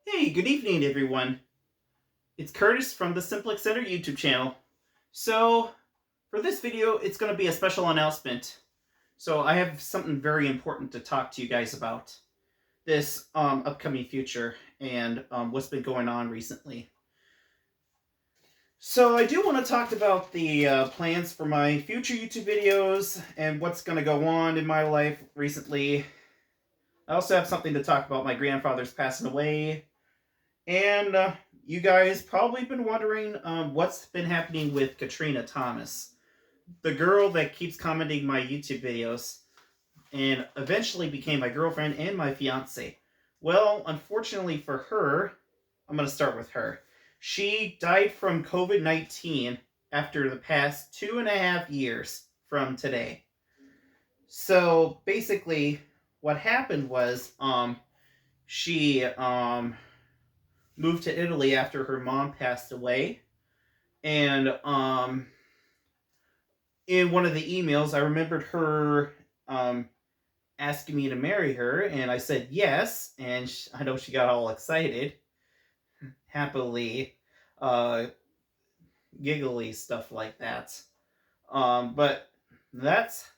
Hey, good evening, everyone. It's Curtis from the Simplex Center YouTube channel. So, for this video, it's going to be a special announcement. So, I have something very important to talk to you guys about this upcoming future and what's been going on recently. So, I do want to talk about the plans for my future YouTube videos and what's going to go on in my life recently. I also have something to talk about my grandfather's passing away. And you guys probably been wondering what's been happening with Katrina Thomas, the girl that keeps commenting my YouTube videos and eventually became my girlfriend and my fiance. Well, unfortunately for her, I'm going to start with her. She died from COVID-19 after the past 2.5 years from today. So basically, what happened was she moved to Italy after her mom passed away. And in one of the emails, I remembered her asking me to marry her, and I said yes. And I know she got all excited, happily, uh, giggly stuff like that. But that's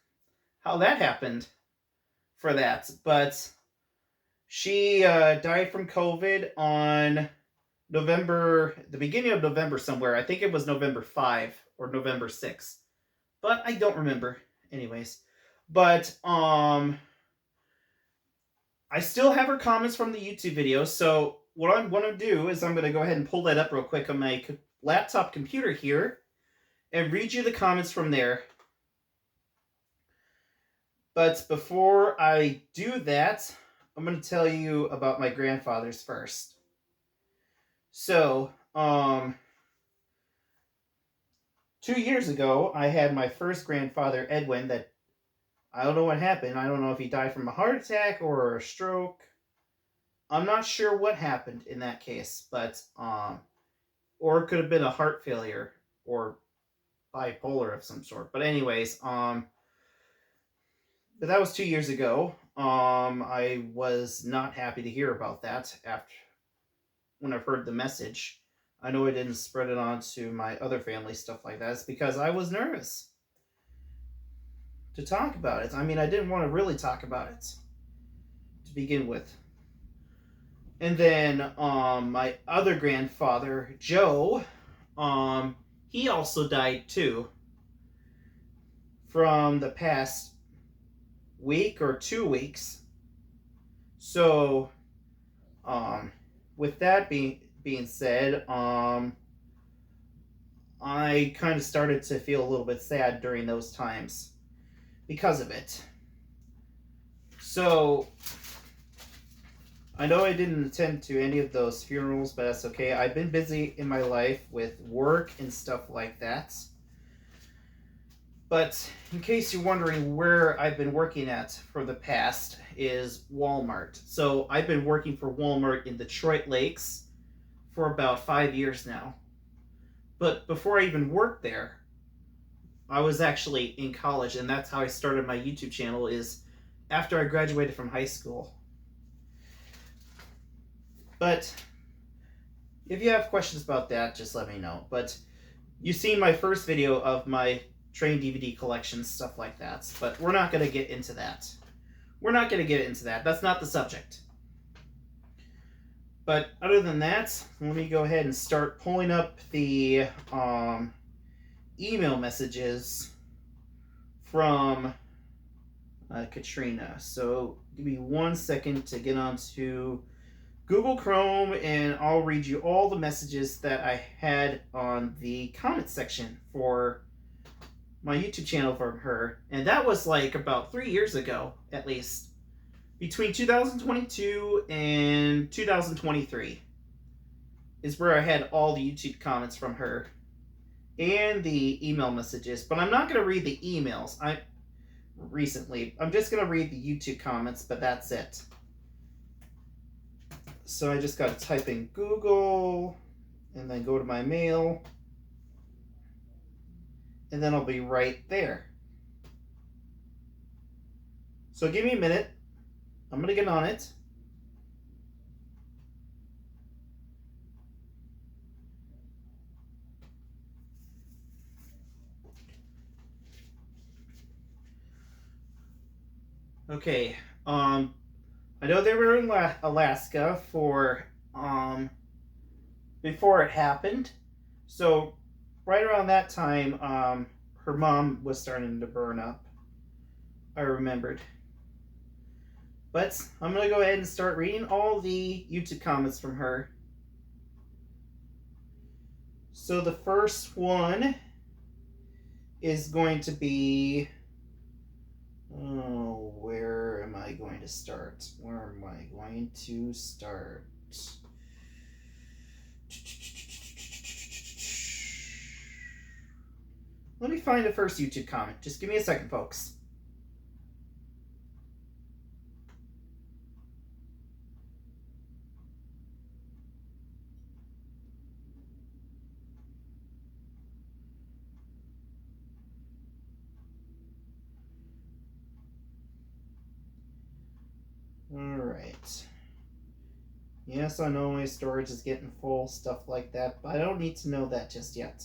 how that happened for that. But she died from COVID on the beginning of November somewhere. I think it was November 5 or November 6. But I don't remember. Anyways. But I still have her comments from the YouTube video. So what I'm going to do is I'm going to go ahead and pull that up real quick on my laptop computer here and read you the comments from there. But before I do that, I'm going to tell you about my grandfather's first. So, 2 years ago, I had my first grandfather, Edwin, that I don't know what happened. I don't know if he died from a heart attack or a stroke. I'm not sure what happened in that case, but or it could have been a heart failure or bipolar of some sort. But anyways, but that was 2 years ago. I was not happy to hear about that after when I heard the message. I know I didn't spread it on to my other family, stuff like that. It's because I was nervous to talk about it. I mean, I didn't want to really talk about it to begin with. And then my other grandfather, Joe, he also died too from the past week or 2 weeks. So, with that being said, I kind of started to feel a little bit sad during those times because of it. So, I know I didn't attend to any of those funerals, but that's okay. I've been busy in my life with work and stuff like that. But in case you're wondering where I've been working at for the past is Walmart. So I've been working for Walmart in Detroit Lakes for about 5 years now. But before I even worked there, I was actually in college, and that's how I started my YouTube channel, is after I graduated from high school. But if you have questions about that, just let me know. But you've seen my first video of my train DVD collections, stuff like that. But we're not going to get into that. That's not the subject. But other than that, let me go ahead and start pulling up the email messages from Katrina. So give me 1 second to get onto Google Chrome, and I'll read you all the messages that I had on the comment section for my YouTube channel from her. And that was like about 3 years ago, at least. Between 2022 and 2023 is where I had all the YouTube comments from her and the email messages. But I'm not going to read the emails. I'm just going to read the YouTube comments, but that's it. So I just got to type in Google and then go to my mail. And then I'll be right there. So give me a minute. I'm going to get on it. Okay, I know they were in Alaska for before it happened. So right around that time, her mom was starting to burn up. I remembered. But I'm gonna go ahead and start reading all the YouTube comments from her. So the first one is going to be, oh, where am I going to start? Where am I going to start? Let me find the first YouTube comment. Just give me a second, folks. Alright. Yes, I know my storage is getting full, stuff like that, but I don't need to know that just yet.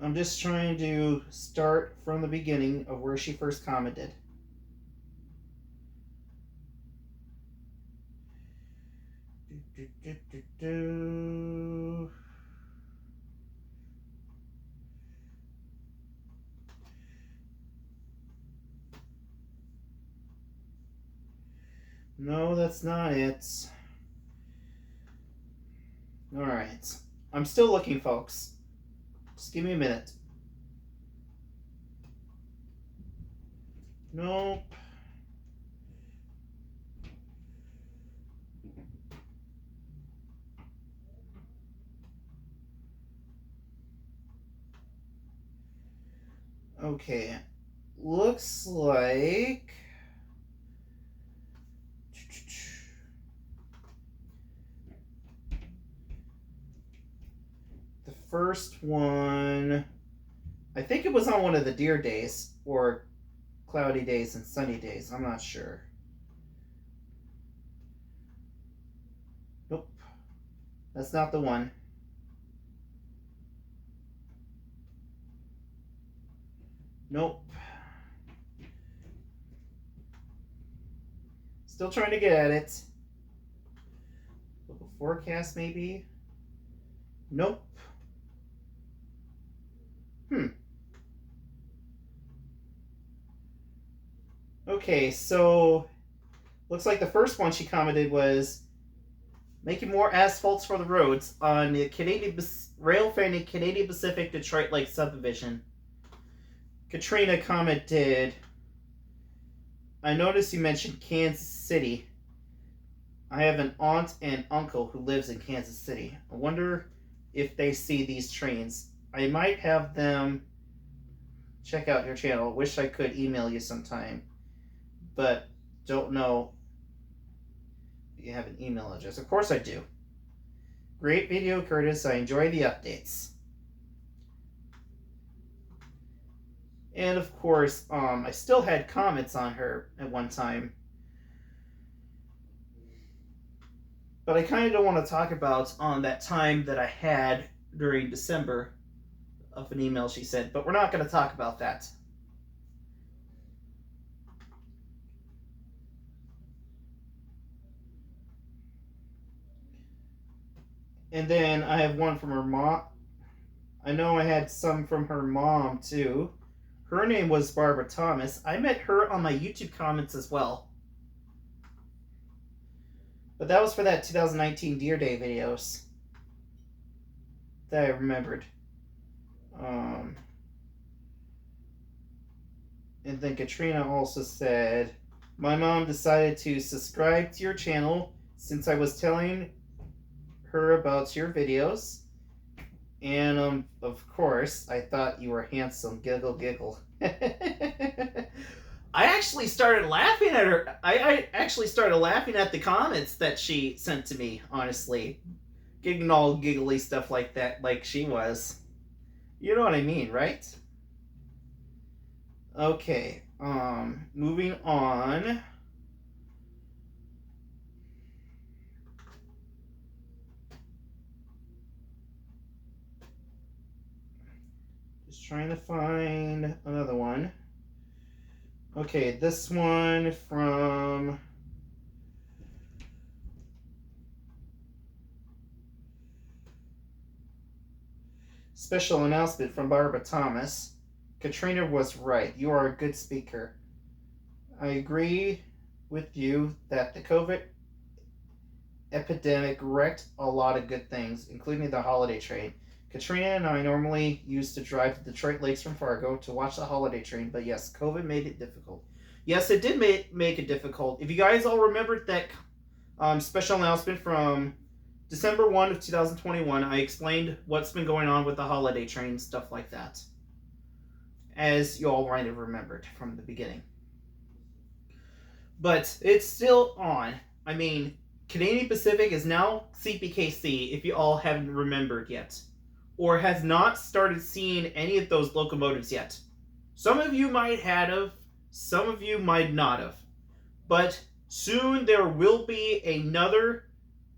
I'm just trying to start from the beginning of where she first commented. No, that's not it. Alright. I'm still looking, folks. Just give me a minute. Nope. Okay. Looks like... the first one... I think it was on one of the deer days, or cloudy days and sunny days. I'm not sure. Nope. That's not the one. Nope. Still trying to get at it. Local forecast, maybe? Nope. Okay, so looks like the first one she commented was making more asphalts for the roads on the Canadian rail fanning Canadian Pacific Detroit Lake subdivision. Katrina commented, I noticed you mentioned Kansas City. I have an aunt and uncle who lives in Kansas City. I wonder if they see these trains. I might have them check out your channel. Wish I could email you sometime, but don't know if you have an email address. Of course I do. Great video, Curtis. I enjoy the updates. And of course, I still had comments on her at one time. But I kind of don't want to talk about that time that I had during December of an email she sent. But we're not going to talk about that. And then I have one from her mom. I know I had some from her mom too. Her name was Barbara Thomas. I met her on my YouTube comments as well. But that was for that 2019 Deer Day videos that I remembered. And then Katrina also said, my mom decided to subscribe to your channel since I was telling her about your videos. And of course, I thought you were handsome. Giggle, giggle. I actually started laughing at her. I actually started laughing at the comments that she sent to me, honestly. Getting all giggly stuff like that, like she was. You know what I mean, right? Okay. Moving on. Just trying to find another one. Okay, this one from special announcement from Katrina Thomas. Katrina was right. You are a good speaker. I agree with you that the COVID epidemic wrecked a lot of good things, including the holiday train. Katrina and I normally used to drive to Detroit Lakes from Fargo to watch the holiday train, but yes, COVID made it difficult. Yes, it did make it difficult. If you guys all remembered that special announcement from December 1 of 2021, I explained what's been going on with the holiday train, stuff like that. As you all might have remembered from the beginning. But it's still on. I mean, Canadian Pacific is now CPKC, if you all haven't remembered yet, or has not started seeing any of those locomotives yet. Some of you might have, some of you might not have. But soon there will be another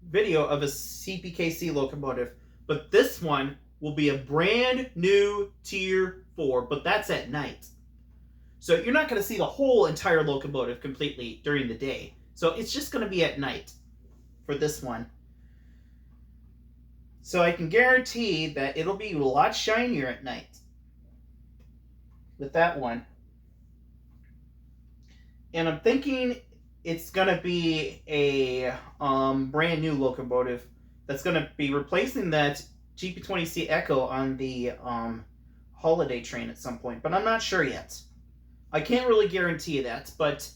video of a CPKC locomotive. But this one will be a brand new Tier 4, but that's at night. So you're not going to see the whole entire locomotive completely during the day. So it's just going to be at night for this one. So I can guarantee that it'll be a lot shinier at night with that one. And I'm thinking it's going to be a brand new locomotive that's going to be replacing that GP20C Echo on the holiday train at some point. But I'm not sure yet. I can't really guarantee that. But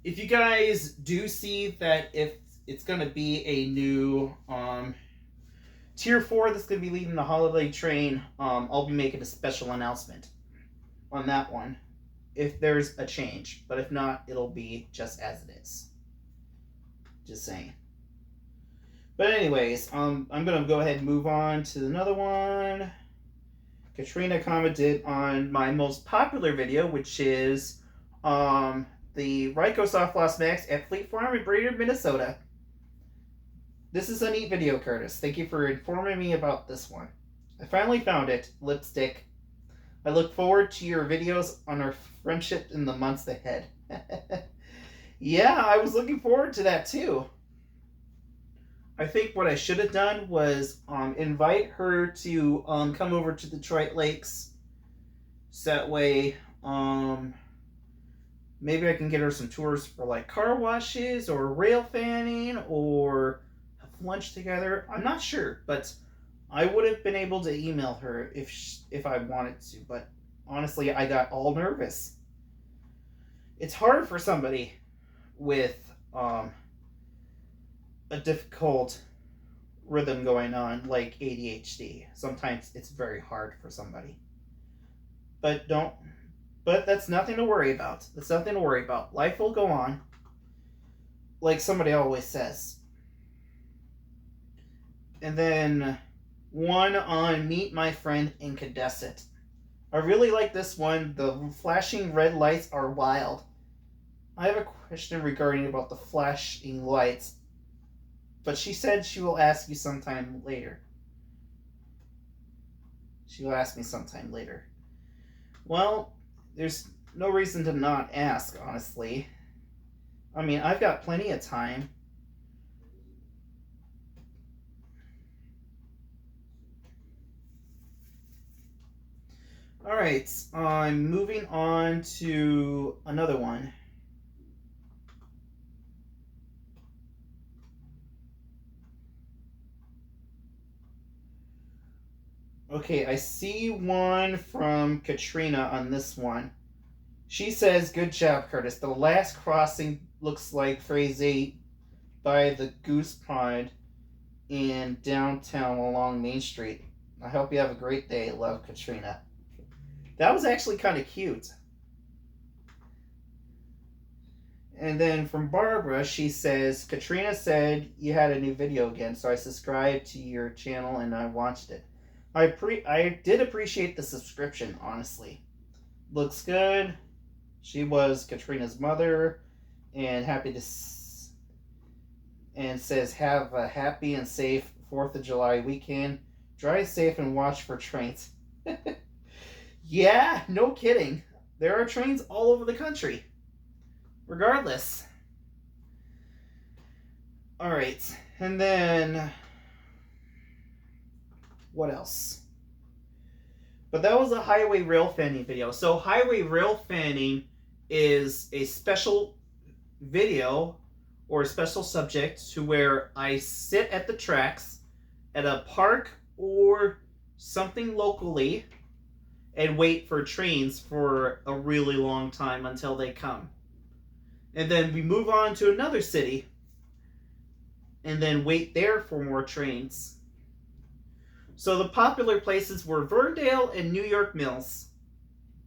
if you guys do see that if it's going to be a new Tier 4 that's going to be leading the holiday train, I'll be making a special announcement on that one if there's a change. But if not, it'll be just as it is. Just saying. But anyways, I'm going to go ahead and move on to another one. Katrina commented on my most popular video, which is the Ryko Soft Lost Max at Fleet Farm in Brainerd, Minnesota. This is a neat video, Curtis. Thank you for informing me about this one. I finally found it. Lipstick. I look forward to your videos on our friendship in the months ahead. Yeah, I was looking forward to that too. I think what I should have done was invite her to come over to Detroit Lakes. So that way, maybe I can get her some tours for like car washes or rail fanning or have lunch together. I'm not sure, but I would have been able to email her if I wanted to. But honestly, I got all nervous. It's hard for somebody with a difficult rhythm going on like ADHD. Sometimes it's very hard for somebody. But that's nothing to worry about. That's nothing to worry about. Life will go on. Like somebody always says. And then one on Meet My Friend Incandescent. I really like this one. The flashing red lights are wild. I have a question regarding about the flashing lights. But she said she will ask you sometime later. She will ask me sometime later. Well, there's no reason to not ask, honestly. I mean, I've got plenty of time. Alright, I'm moving on to another one. Okay, I see one from Katrina on this one. She says, good job, Curtis. The last crossing looks like Phase 8 by the Goose Pond in downtown along Main Street. I hope you have a great day. Love, Katrina. That was actually kind of cute. And then from Barbara, she says, Katrina said you had a new video again, so I subscribed to your channel and I watched it. I did appreciate the subscription, honestly. Looks good. She was Katrina's mother, and and says, have a happy and safe 4th of July weekend. Drive safe and watch for trains. Yeah, no kidding. There are trains all over the country. Regardless. Alright, and then what else? But that was a highway rail fanning video. So highway rail fanning is a special video or a special subject to where I sit at the tracks at a park or something locally and wait for trains for a really long time until they come. And then we move on to another city and then wait there for more trains. So the popular places were Verndale and New York Mills.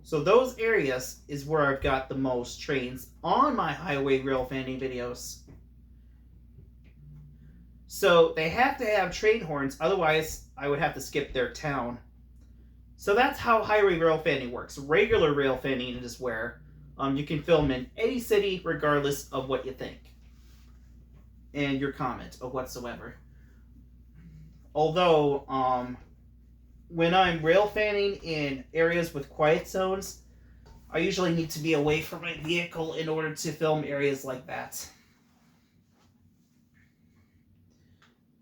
So those areas is where I've got the most trains on my highway rail fanning videos. So they have to have train horns, otherwise I would have to skip their town. So that's how highway rail fanning works. Regular rail fanning is where you can film in any city regardless of what you think and your comment or whatsoever. Although, when I'm rail fanning in areas with quiet zones, I usually need to be away from my vehicle in order to film areas like that.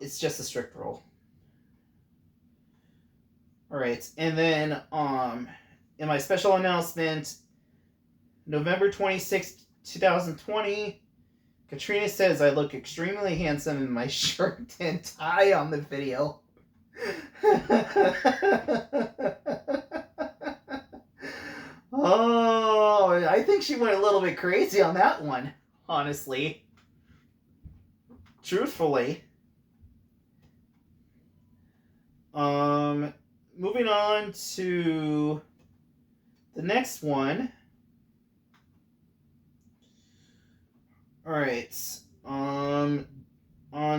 It's just a strict rule. Alright, and then in my special announcement, November 26th, 2020, Katrina says I look extremely handsome in my shirt and tie on the video. Oh, I think she went a little bit crazy on that one, honestly. Truthfully. Moving on to the next one. Alright. On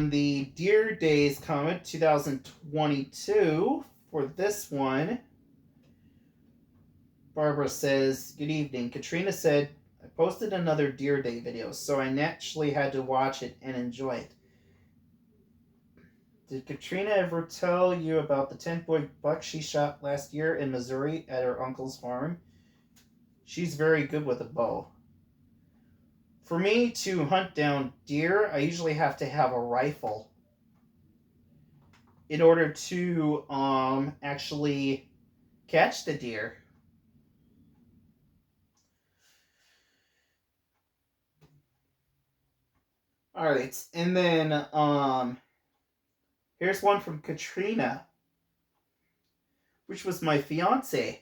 the Dear Days comment 2022, for this one, Barbara says, good evening. Katrina said, I posted another Dear Day video, so I naturally had to watch it and enjoy it. Did Katrina ever tell you about the 10-point buck she shot last year in Missouri at her uncle's farm? She's very good with a bow. For me to hunt down deer, I usually have to have a rifle in order to actually catch the deer. Alright, and then here's one from Katrina, which was my fiance.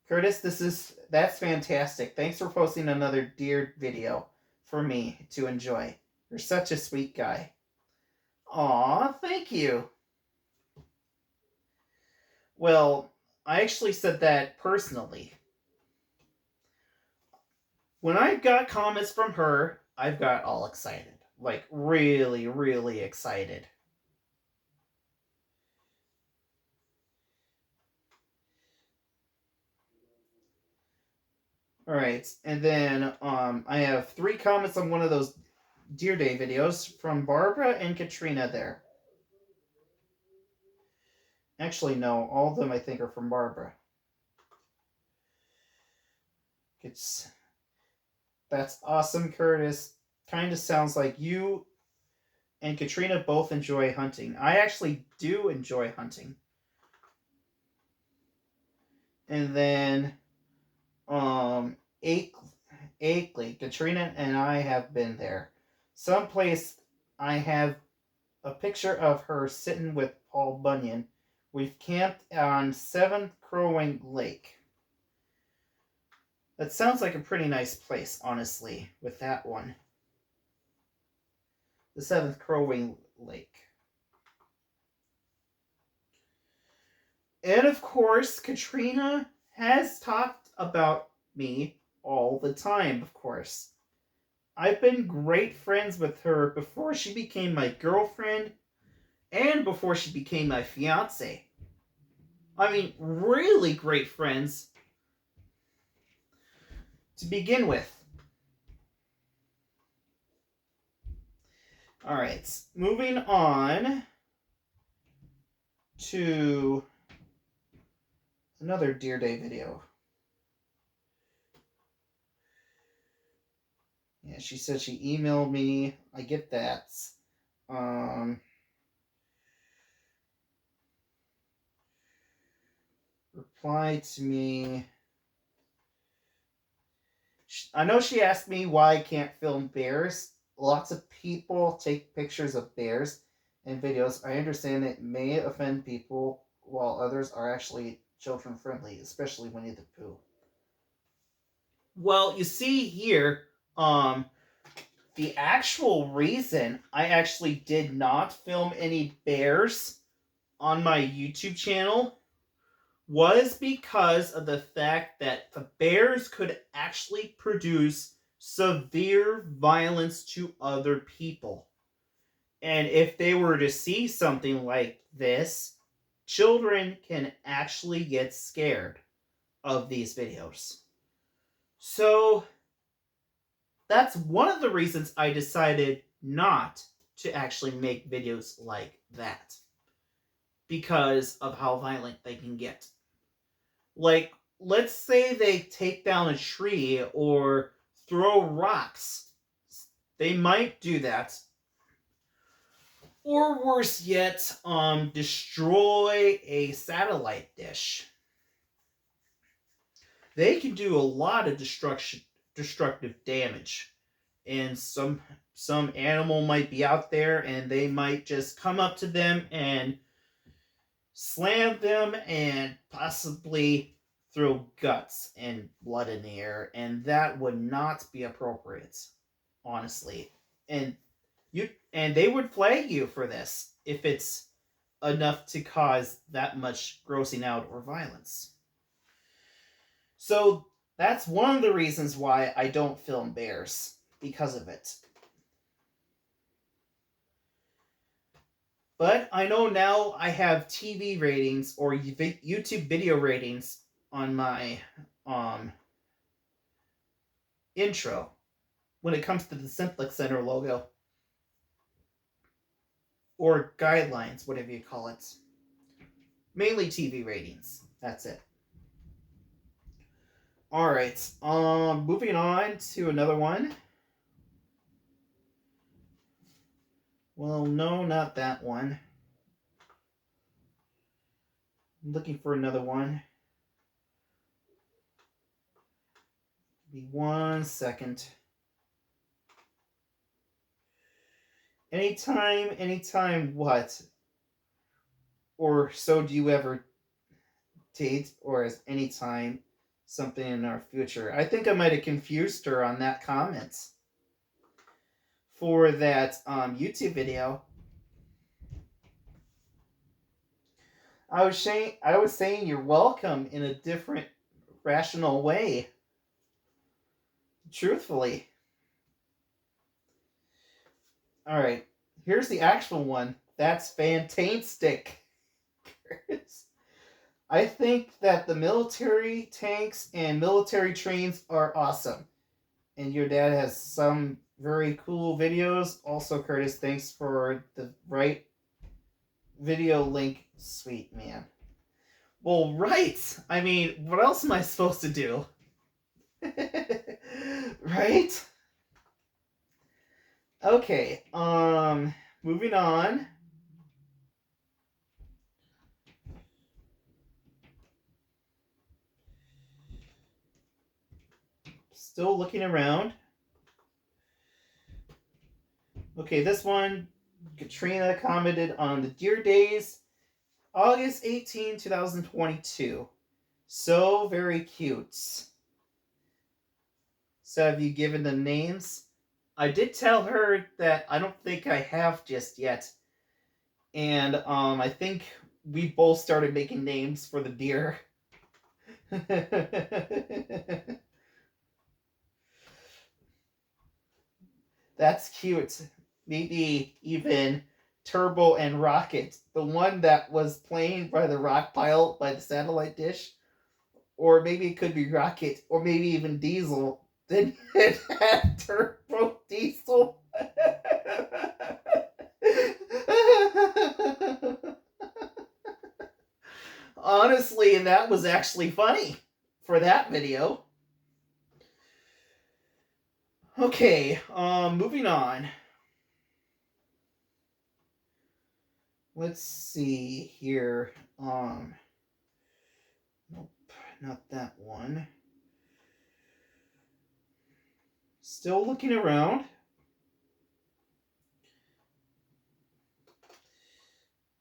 Curtis, that's fantastic. Thanks for posting another deer video for me to enjoy. You're such a sweet guy. Aw, thank you. Well, I actually said that personally. When I got comments from her, I've got all excited. Like, really, really excited. Alright, and then I have 3 comments on one of those Deer Day videos from Barbara and Katrina there. Actually, no, all of them I think are from Barbara. That's awesome, Curtis. Kind of sounds like you and Katrina both enjoy hunting. I actually do enjoy hunting. And then Akeley, Katrina and I have been there. Someplace I have a picture of her sitting with Paul Bunyan. We've camped on 7th Crowing Lake. That sounds like a pretty nice place, honestly, with that one. The 7th Crowing Lake. And of course, Katrina has talked about me all the time, of course. I've been great friends with her before she became my girlfriend and before she became my fiance. I mean, really great friends. to begin with. Alright, moving on to another Dear Day video. Yeah, she said she emailed me. I get that. Reply to me. I know she asked me why I can't film bears. Lots of people take pictures of bears in videos. I understand it may offend people, while others are actually children friendly, especially Winnie the Pooh. Well, you see here, the actual reason I actually did not film any bears on my YouTube channel was because of the fact that the bears could actually produce severe violence to other people. And if they were to see something like this, children can actually get scared of these videos. So that's one of the reasons I decided not to actually make videos like that, because of how violent they can get. Like, let's say they take down a tree or throw rocks. They might do that. Or worse yet, destroy a satellite dish. They can do a lot of destructive damage. And some animal might be out there and they might just come up to them and slam them and possibly throw guts and blood in the air, and that would not be appropriate, honestly. And they would flag you for this if it's enough to cause that much grossing out or violence. So that's one of the reasons why I don't film bears, because of it. But I know now I have TV ratings or YouTube video ratings on my intro when it comes to the Simplex Center logo. Or guidelines, whatever you call it. Mainly TV ratings. That's it. Alright, moving on to another one. Well, no, not that one. I'm looking for another one. Give me 1 second. Anytime what? Or so do you ever date, or is anytime something in our future? I think I might have confused her on that comment for that YouTube video. I was saying you're welcome in a different, rational way. Truthfully. Alright, here's the actual one. That's fantastic. I think that the military tanks and military trains are awesome. And your dad has some very cool videos. Also, Curtis, thanks for the right video link. Sweet, man. Well, right. I mean, what else am I supposed to do? Right? Okay, moving on. Still looking around. Okay, this one, Katrina commented on the Dear Days, August 18, 2022. So very cute. So have you given them names? I did tell her that I don't think I have just yet. And I think we both started making names for the deer. That's cute. Maybe even Turbo and Rocket, the one that was playing by the rock pile by the satellite dish. Or maybe it could be Rocket, or maybe even Diesel then it had turbo diesel. Honestly, and that was actually funny for that video. Okay, moving on. Let's see here. Nope, not that one. Still looking around.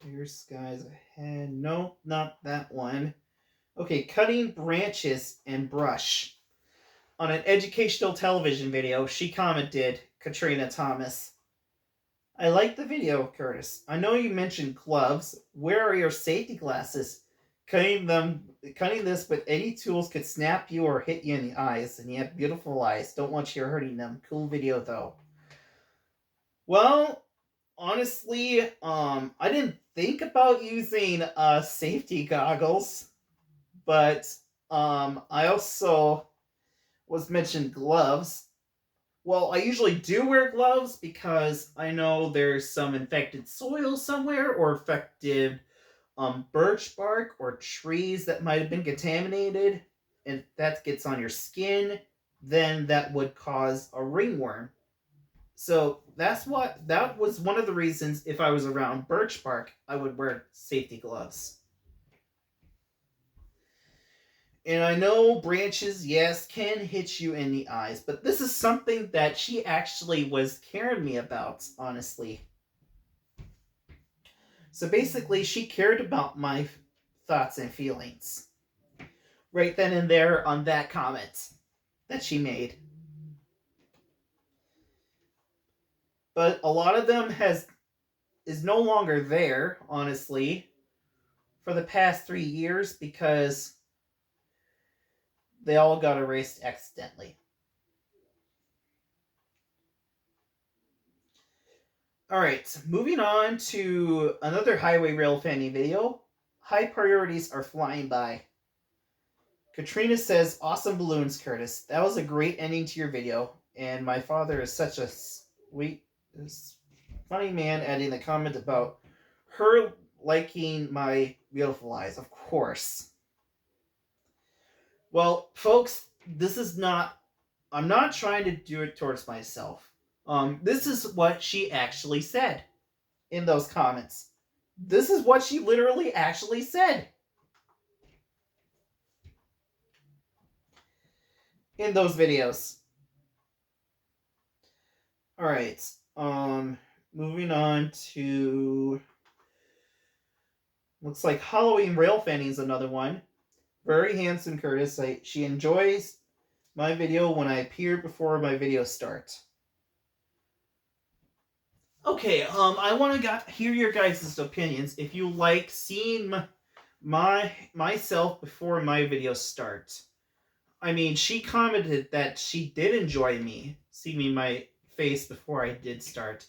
Clear skies ahead. Nope, not that one. Okay, cutting branches and brush. On an educational television video, she commented, Katrina Thomas, I like the video, Curtis. I know you mentioned gloves. Where are your safety glasses? Cutting this with any tools could snap you or hit you in the eyes, and you have beautiful eyes. Don't want you hurting them. Cool video though. Well, honestly, I didn't think about using safety goggles, but I also was mentioned gloves. Well, I usually do wear gloves because I know there's some infected soil somewhere or affected birch bark or trees that might have been contaminated. And if that gets on your skin, then that would cause a ringworm. So that was one of the reasons if I was around birch bark, I would wear safety gloves. And I know branches, yes, can hit you in the eyes, but this is something that she actually was caring me about, honestly. So basically, she cared about my thoughts and feelings. Right then and there on that comment that she made. But a lot of them is no longer there, honestly, for the past 3 years because they all got erased accidentally. Alright, moving on to another Highway Rail Fanny video. High priorities are flying by. Katrina says, awesome balloons, Curtis. That was a great ending to your video, and my father is such a sweet, funny man, adding the comment about her liking my beautiful eyes, of course. Well, folks, I'm not trying to do it towards myself. This is what she actually said in those comments. This is what she literally actually said in those videos. All right. Moving on to looks like Halloween Rail Fanny is another one. Very handsome, Curtis. She enjoys my video when I appear before my videos start. Okay, I want to hear your guys' opinions. If you like seeing myself before my videos start. I mean, she commented that she did enjoy me seeing my face before I did start.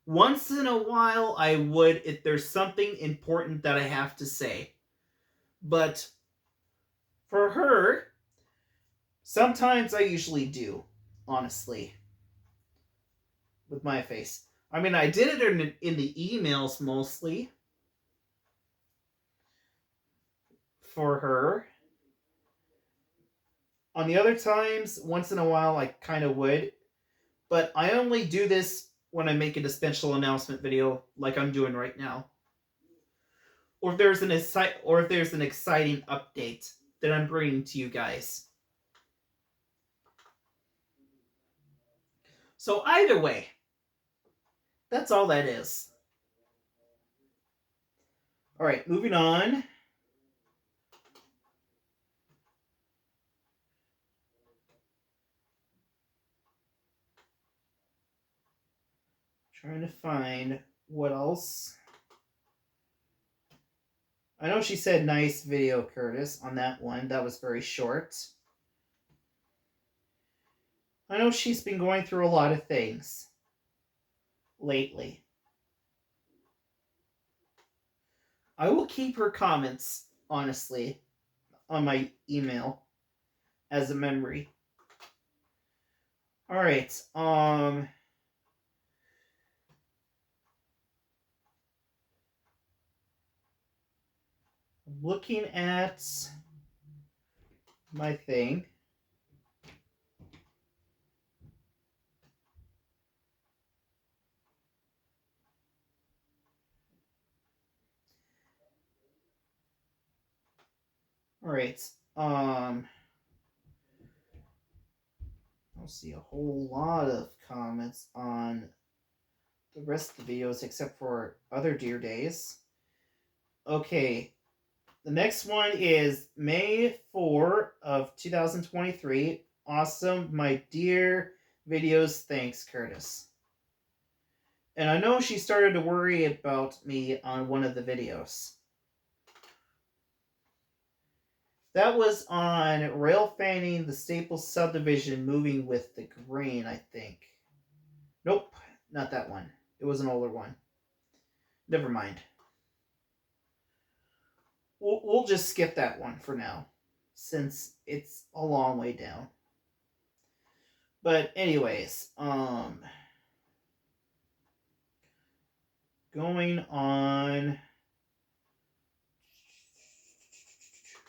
Once in a while, I would if there's something important that I have to say. But for her, sometimes I usually do, honestly, with my face. I mean, I did it in the emails mostly for her. On the other times, once in a while, I kind of would. But I only do this when I'm making a special announcement video like I'm doing right now. Or if there's an exciting update that I'm bringing to you guys. So either way, that's all that is. All right, moving on. Trying to find what else. I know she said nice video, Curtis, on that one. That was very short. I know she's been going through a lot of things lately. I will keep her comments, honestly, on my email as a memory. All right. Looking at my thing. All right. I'll see a whole lot of comments on the rest of the videos except for other dear days. Okay. The next one is May 4 of 2023. Awesome, my dear videos. Thanks, Curtis. And I know she started to worry about me on one of the videos. That was on rail fanning the Staples subdivision moving with the grain, I think. Nope, not that one. It was an older one. Never mind. We'll just skip that one for now, since it's a long way down. But anyways, going on,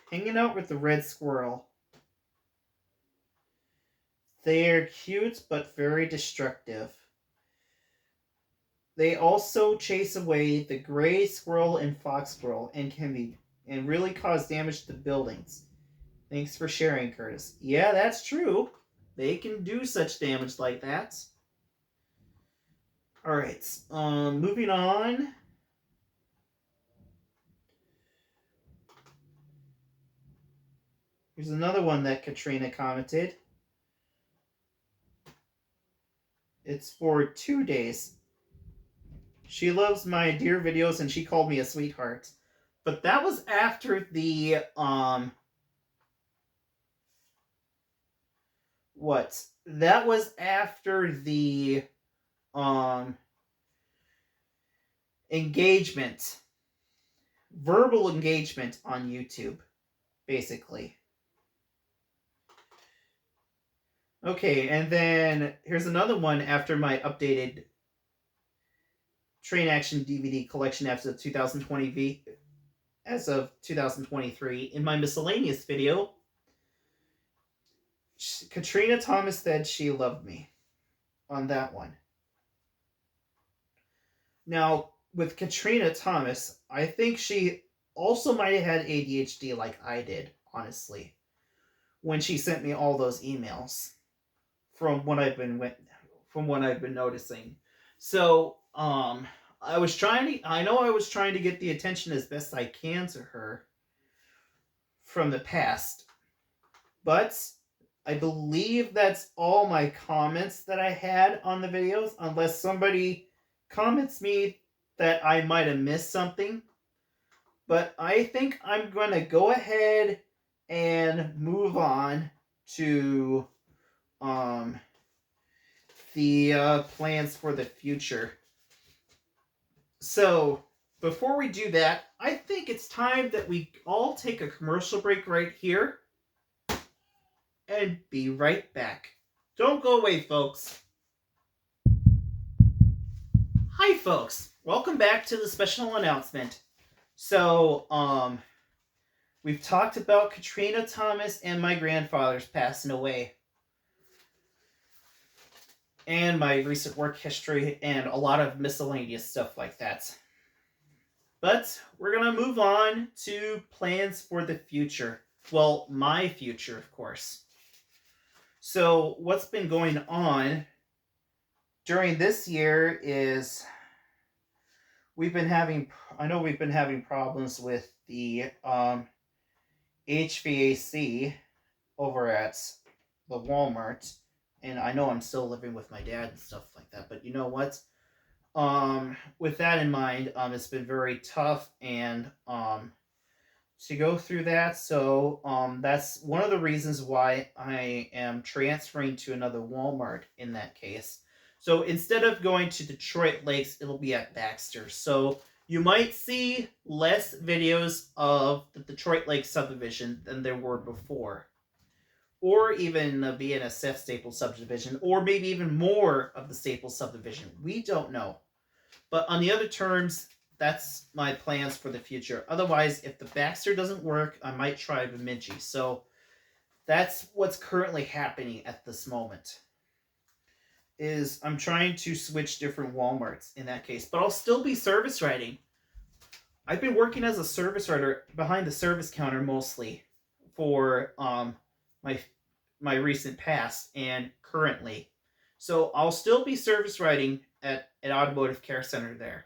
hanging out with the red squirrel. They're cute but very destructive. They also chase away the gray squirrel and fox squirrel and really cause damage to buildings. Thanks for sharing, Curtis. Yeah, that's true. They can do such damage like that. All right. Moving on. Here's another one that Katrina commented. It's for 2 days. She loves my dear videos and she called me a sweetheart. But that was after the what? That was after the engagement. Verbal engagement on YouTube, basically. Okay, and then here's another one after my updated Train Action DVD collection as of 2023. In my miscellaneous video, Katrina Thomas said she loved me on that one. Now, with Katrina Thomas, I think she also might have had ADHD like I did, honestly, when she sent me all those emails from what I've been noticing. So, I was trying to get the attention as best I can to her from the past. But I believe that's all my comments that I had on the videos, unless somebody comments me that I might have missed something. But I think I'm going to go ahead and move on to the plans for the future. So, before we do that, I think it's time that we all take a commercial break right here and be right back. Don't go away, folks. Hi, folks. Welcome back to the special announcement. So, we've talked about Katrina Thomas and my grandfather's passing away. And my recent work history and a lot of miscellaneous stuff like that. But we're going to move on to plans for the future. Well, my future, of course. So, what's been going on during this year is we've been having problems with the HVAC over at the Walmart. And I know I'm still living with my dad and stuff like that. But you know what? With that in mind, it's been very tough and to go through that. So that's one of the reasons why I am transferring to another Walmart in that case. So instead of going to Detroit Lakes, it'll be at Baxter. So you might see less videos of the Detroit Lakes subdivision than there were before. or even the BNSF Staples subdivision, or maybe even more of the Staples subdivision. We don't know. But on the other terms, that's my plans for the future. Otherwise, if the Baxter doesn't work, I might try Bemidji. So that's what's currently happening at this moment. Is I'm trying to switch different Walmarts in that case. But I'll still be service writing. I've been working as a service writer behind the service counter mostly for my recent past and currently. So I'll still be service writing at an automotive care center there.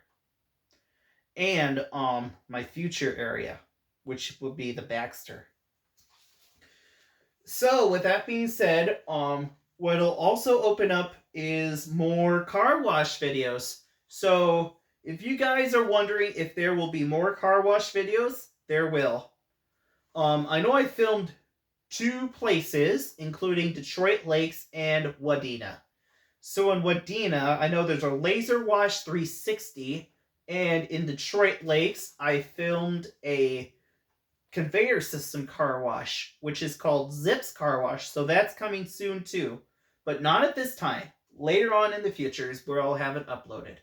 And my future area, which would be the Baxter. So with that being said, what'll also open up is more car wash videos. So if you guys are wondering if there will be more car wash videos, there will. I know I filmed 2 places, including Detroit Lakes and Wadena. So in Wadena, I know there's a Laser Wash 360, and in Detroit Lakes, I filmed a conveyor system car wash, which is called Zips Car Wash. So that's coming soon too, but not at this time. Later on in the future is where I'll have it uploaded.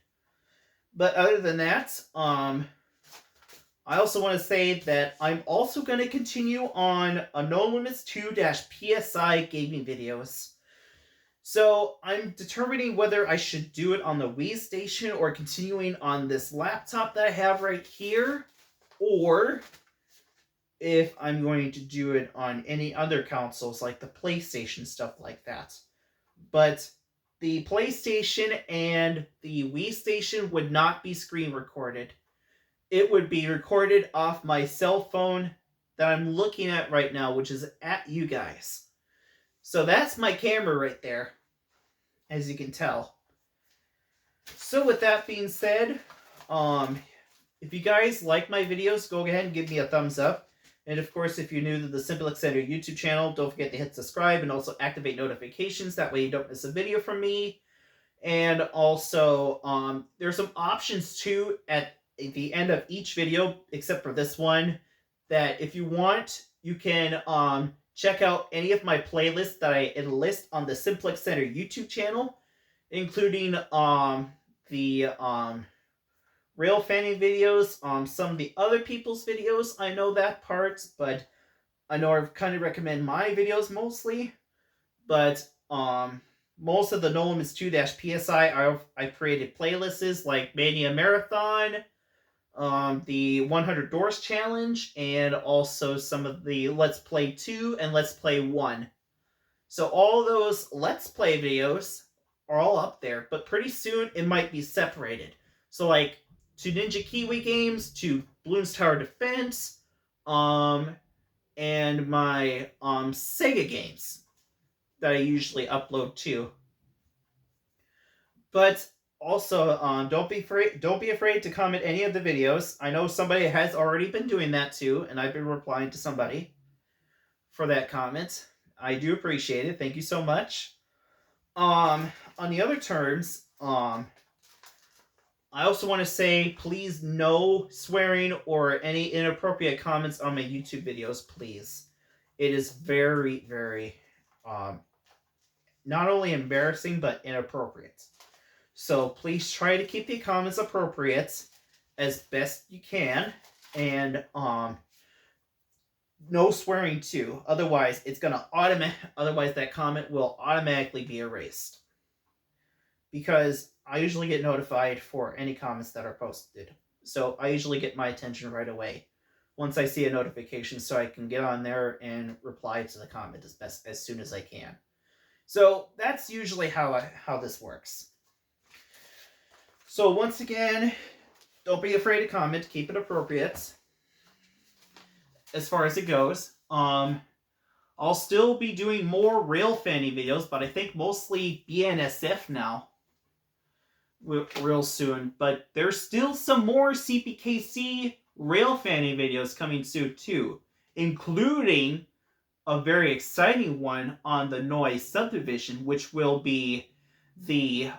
But other than that, I also want to say that I'm also going to continue on a No Limits 2-PSI gaming videos. So I'm determining whether I should do it on the Wii Station or continuing on this laptop that I have right here, or if I'm going to do it on any other consoles like the PlayStation, stuff like that. But the PlayStation and the Wii Station would not be screen recorded. It would be recorded off my cell phone that I'm looking at right now, which is at you guys. So that's my camera right there, as you can tell. So with that being said, if you guys like my videos, go ahead and give me a thumbs up. And of course, if you're new to the Simplex Center YouTube channel, don't forget to hit subscribe and also activate notifications. That way you don't miss a video from me. And also, there's some options too at the end of each video, except for this one, that if you want, you can check out any of my playlists that I enlist on the Simplex Center YouTube channel, including the rail fanning videos, some of the other people's videos. I know that part, but I know I kind of recommend my videos mostly. But most of the No Limits 2-PSI, I've created playlists like Mania Marathon, the 100 Doors Challenge, and also some of the Let's Play 2 and Let's Play 1. So all those Let's Play videos are all up there, but pretty soon it might be separated. So like 2 Ninja Kiwi games, 2 Bloons Tower Defense, and my Sega games that I usually upload too. But also, don't be afraid to comment any of the videos. I know somebody has already been doing that too, and I've been replying to somebody for that comment. I do appreciate it. Thank you so much. On the other terms, I also want to say, please, no swearing or any inappropriate comments on my YouTube videos, please. It is very, very, not only embarrassing, but inappropriate. So please try to keep the comments appropriate as best you can, and no swearing too. Otherwise, otherwise that comment will automatically be erased. Because I usually get notified for any comments that are posted. So I usually get my attention right away once I see a notification, so I can get on there and reply to the comment as soon as I can. So that's usually how this works. So once again, don't be afraid to comment. Keep it appropriate as far as it goes. I'll still be doing more rail fanning videos, but I think mostly BNSF now. Real soon. But there's still some more CPKC rail fanning videos coming soon too, including a very exciting one on the Noise subdivision, which will be the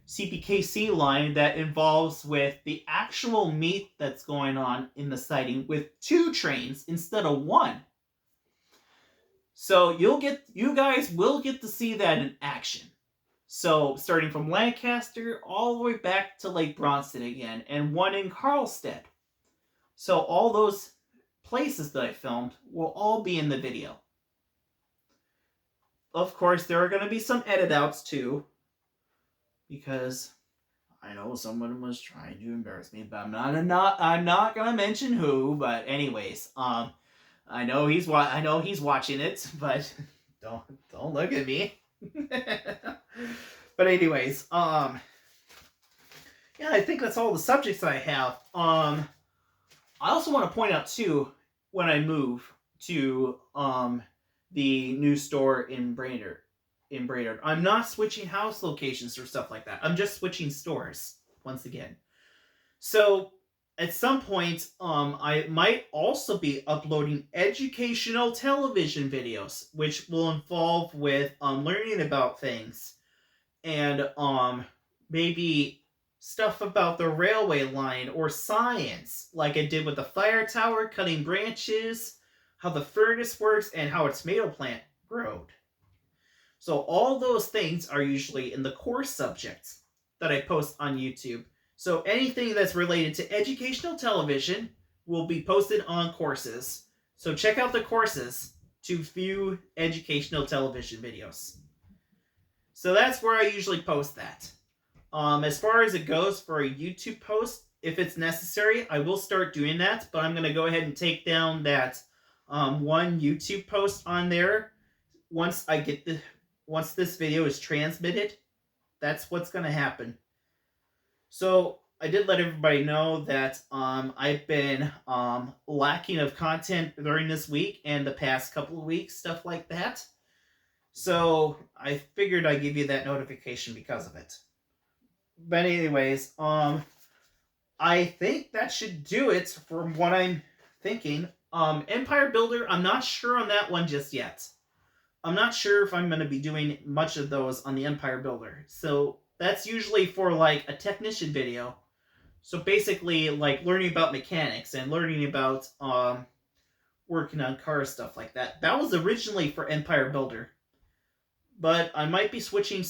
CPKC line that involves with the actual meet that's going on in the sighting with 2 trains instead of 1. So you guys will get to see that in action. So starting from Lancaster all the way back to Lake Bronson again, and one in Carlstead. So all those places that I filmed will all be in the video. Of course, there are going to be some edit outs too, because I know someone was trying to embarrass me, but I'm not going to mention who. But anyways, I know he's watching it, but don't look at me. But anyways, yeah, I think that's all the subjects I have. I also want to point out too, when I move to the new store in Brainerd, I'm not switching house locations or stuff like that. I'm just switching stores once again. So at some point, I might also be uploading educational television videos, which will involve with learning about things and maybe stuff about the railway line or science, like I did with the fire tower, cutting branches, how the furnace works, and how a tomato plant growed. So all those things are usually in the course subjects that I post on YouTube. So anything that's related to educational television will be posted on courses. So check out the courses to view educational television videos. So that's where I usually post that. As far as it goes for a YouTube post, if it's necessary, I will start doing that. But I'm going to go ahead and take down that one YouTube post on there once this video is transmitted. That's what's going to happen. So I did let everybody know that I've been lacking of content during this week and the past couple of weeks, stuff like that. So I figured I'd give you that notification because of it. But anyways, I think that should do it from what I'm thinking. Empire Builder, I'm not sure on that one just yet. I'm not sure if I'm going to be doing much of those on the Empire Builder. So that's usually for like a technician video. So basically like learning about mechanics and learning about working on cars, stuff like that. That was originally for Empire Builder. But I might be switching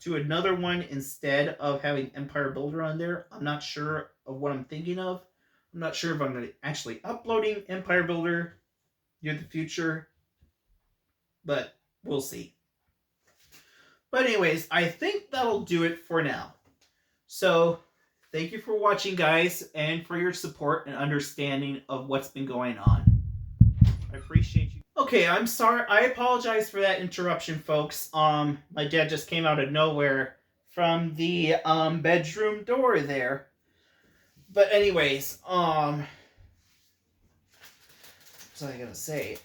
to another one instead of having Empire Builder on there. I'm not sure of what I'm thinking of. I'm not sure if I'm going to actually uploading Empire Builder near the future. But we'll see. But anyways, I think that'll do it for now. So, thank you for watching, guys, and for your support and understanding of what's been going on. I appreciate you. Okay, I'm sorry. I apologize for that interruption, folks. My dad just came out of nowhere from the bedroom door there. But anyways, what was I gonna say?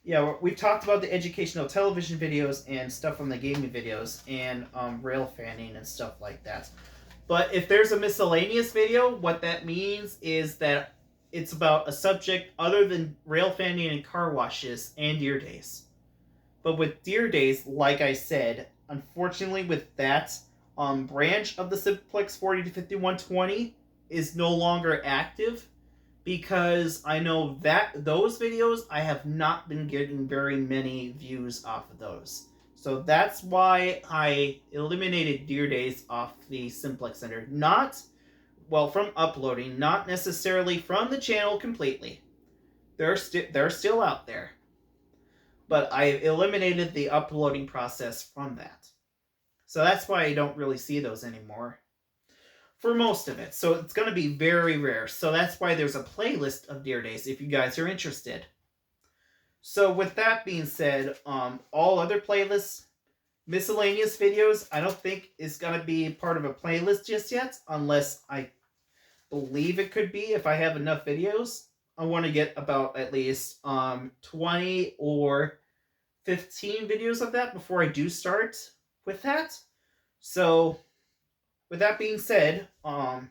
Yeah, we've talked about the educational television videos and stuff from the gaming videos and rail fanning and stuff like that. But if there's a miscellaneous video, what that means is that it's about a subject other than rail fanning and car washes and deer days. But with deer days, like I said, unfortunately with that branch of the Simplex 40 to 5120 is no longer active. Because I know that those videos, I have not been getting very many views off of those. So that's why I eliminated Deer Days off the Simplex Center. From uploading, not necessarily from the channel completely. They're still out there. But I eliminated the uploading process from that. So that's why I don't really see those anymore. For most of it. So it's going to be very rare. So that's why there's a playlist of Deer Days if you guys are interested. So with that being said, all other playlists, miscellaneous videos, I don't think is going to be part of a playlist just yet. Unless I believe it could be if I have enough videos. I want to get about at least 20 or 15 videos of that before I do start with that. So with that being said, all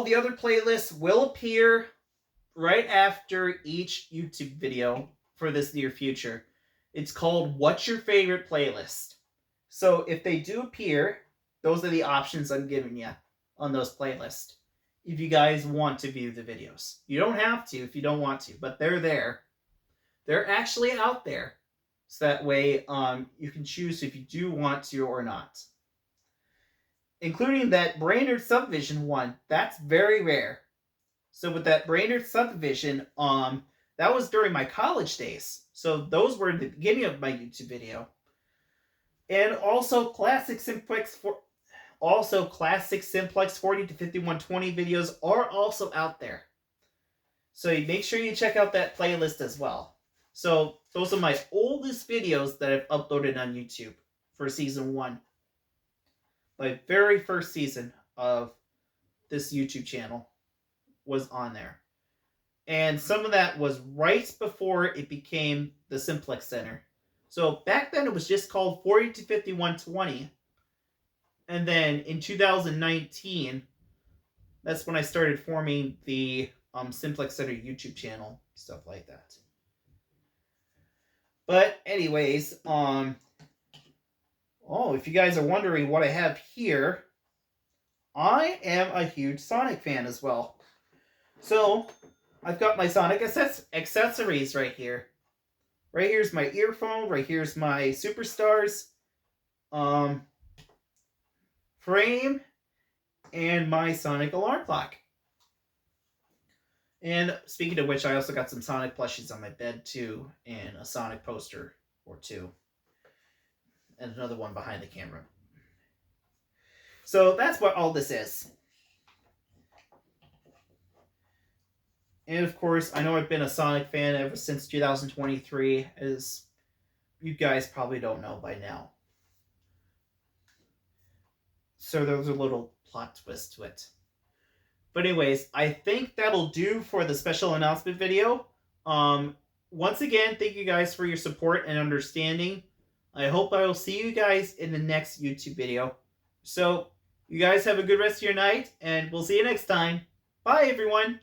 the other playlists will appear right after each YouTube video for this near future. It's called What's Your Favorite Playlist? So if they do appear, those are the options I'm giving you on those playlists. If you guys want to view the videos. You don't have to if you don't want to, but they're there. They're actually out there. So that way you can choose if you do want to or not. Including that Brainerd Subdivision one. That's very rare. So with that Brainerd Subdivision, that was during my college days. So those were the beginning of my YouTube video. And also classic simplex 40 to 5120 videos are also out there. So make sure you check out that playlist as well. So those are my oldest videos that I've uploaded on YouTube for season 1. My very first season of this YouTube channel was on there. And some of that was right before it became the Simplex Center. So back then it was just called 40 to 5120. And then in 2019, that's when I started forming the Simplex Center YouTube channel, stuff like that. But anyways, if you guys are wondering what I have here, I am a huge Sonic fan as well. So I've got my Sonic accessories right here. Right here's my earphone. Right here's my Superstars frame and my Sonic alarm clock. And speaking of which, I also got some Sonic plushies on my bed too, and a Sonic poster or two, and another one behind the camera. So that's what all this is. And of course, I know I've been a Sonic fan ever since 2023, as you guys probably don't know by now. So there's a little plot twist to it. But anyways, I think that'll do for the special announcement video. Once again, thank you guys for your support and understanding. I hope I will see you guys in the next YouTube video. So, you guys have a good rest of your night, and we'll see you next time. Bye, everyone!